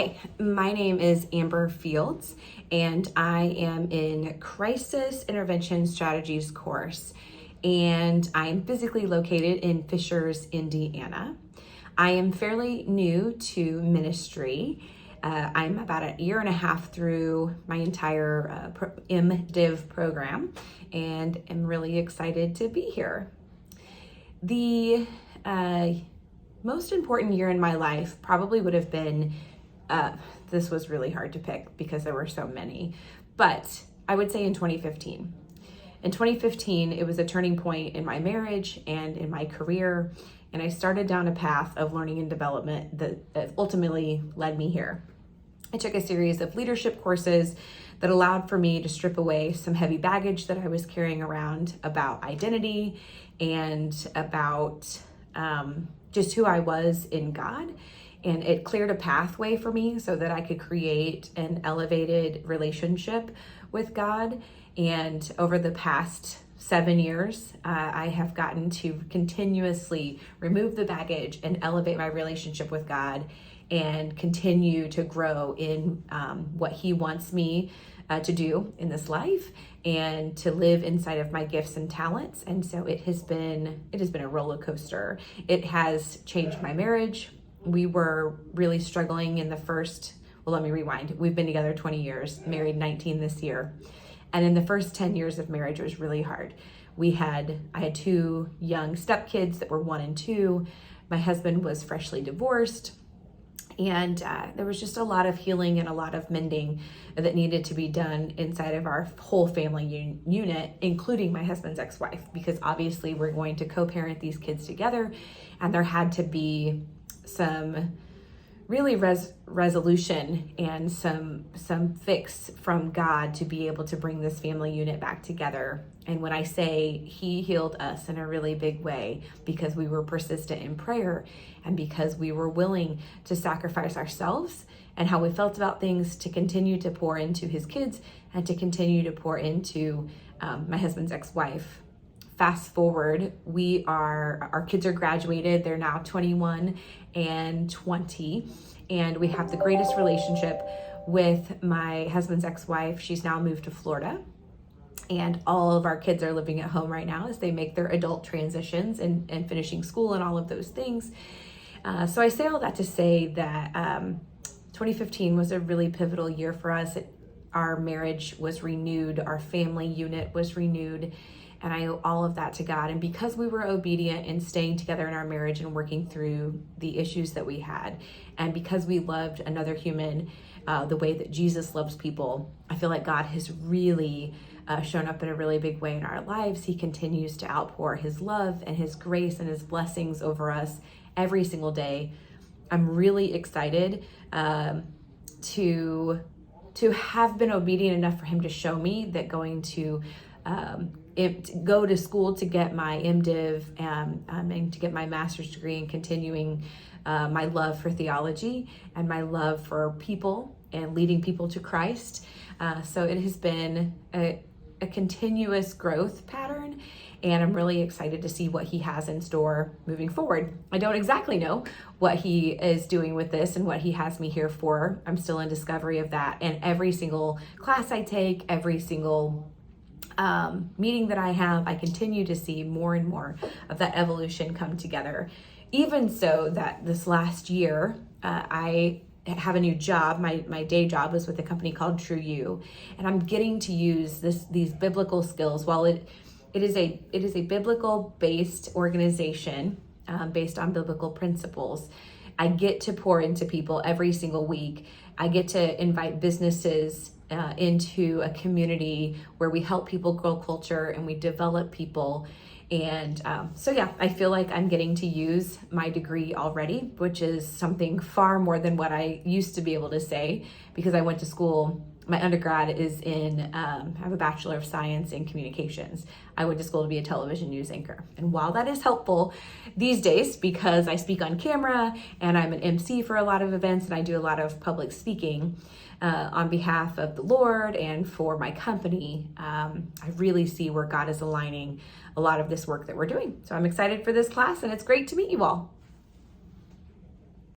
Hi, my name is Amber Fields, and I am in Crisis Intervention Strategies course, and I am physically located in Fishers, Indiana. I am fairly new to ministry. I'm about a year and a half through my entire MDiv program, and am really excited to be here. The most important year in my life probably would have been this was really hard to pick because there were so many, but I would say in 2015. In 2015, it was a turning point in my marriage and in my career, and I started down a path of learning and development that ultimately led me here. I took a series of leadership courses that allowed for me to strip away some heavy baggage that I was carrying around about identity and about just who I was in God. And it cleared a pathway for me so that I could create an elevated relationship with God. And over the past 7 years, I have gotten to continuously remove the baggage and elevate my relationship with God and continue to grow in what He wants me to do in this life and to live inside of my gifts and talents. And so it has been a roller coaster. It has changed my marriage. We were really struggling in the first, well, let me rewind. We've been together 20 years, married 19 this year. And in the first 10 years of marriage, it was really hard. I had 2 young stepkids that were 1 and 2. My husband was freshly divorced. And there was just a lot of healing and a lot of mending that needed to be done inside of our whole family unit, including my husband's ex-wife, because obviously we're going to co-parent these kids together. And there had to be some really resolution and some fix from God to be able to bring this family unit back together. And when I say He healed us in a really big way, because we were persistent in prayer and because we were willing to sacrifice ourselves and how we felt about things to continue to pour into His kids and to continue to pour into my husband's ex-wife. Fast forward, our kids are graduated. They're now 21 and 20. And we have the greatest relationship with my husband's ex-wife. She's now moved to Florida. And all of our kids are living at home right now as they make their adult transitions and finishing school and all of those things. So I say all that to say that 2015 was a really pivotal year for us. Our marriage was renewed. Our family unit was renewed. And I owe all of that to God. And because we were obedient in staying together in our marriage and working through the issues that we had, and because we loved another human the way that Jesus loves people, I feel like God has really shown up in a really big way in our lives. He continues to outpour His love and His grace and His blessings over us every single day. I'm really excited to have been obedient enough for Him to show me that going to go to school to get my MDiv and to get my master's degree and continuing my love for theology and my love for people and leading people to Christ. So it has been a continuous growth pattern, and I'm really excited to see what He has in store moving forward. I don't exactly know what He is doing with this and what He has me here for. I'm still in discovery of that. And every single class I take, every single meeting that I have, I continue to see more and more of that evolution come together. Even so that this last year, I have a new job. My day job is with a company called True You, and I'm getting to use these biblical skills. While it is a biblical based organization based on biblical principles, I get to pour into people every single week. I get to invite businesses into a community where we help people grow culture and we develop people. And so yeah, I feel like I'm getting to use my degree already, which is something far more than what I used to be able to say, because I went to school. My undergrad is I have a Bachelor of Science in Communications. I went to school to be a television news anchor. And while that is helpful these days, because I speak on camera and I'm an MC for a lot of events and I do a lot of public speaking on behalf of the Lord and for my company, I really see where God is aligning a lot of this work that we're doing. So I'm excited for this class, and it's great to meet you all.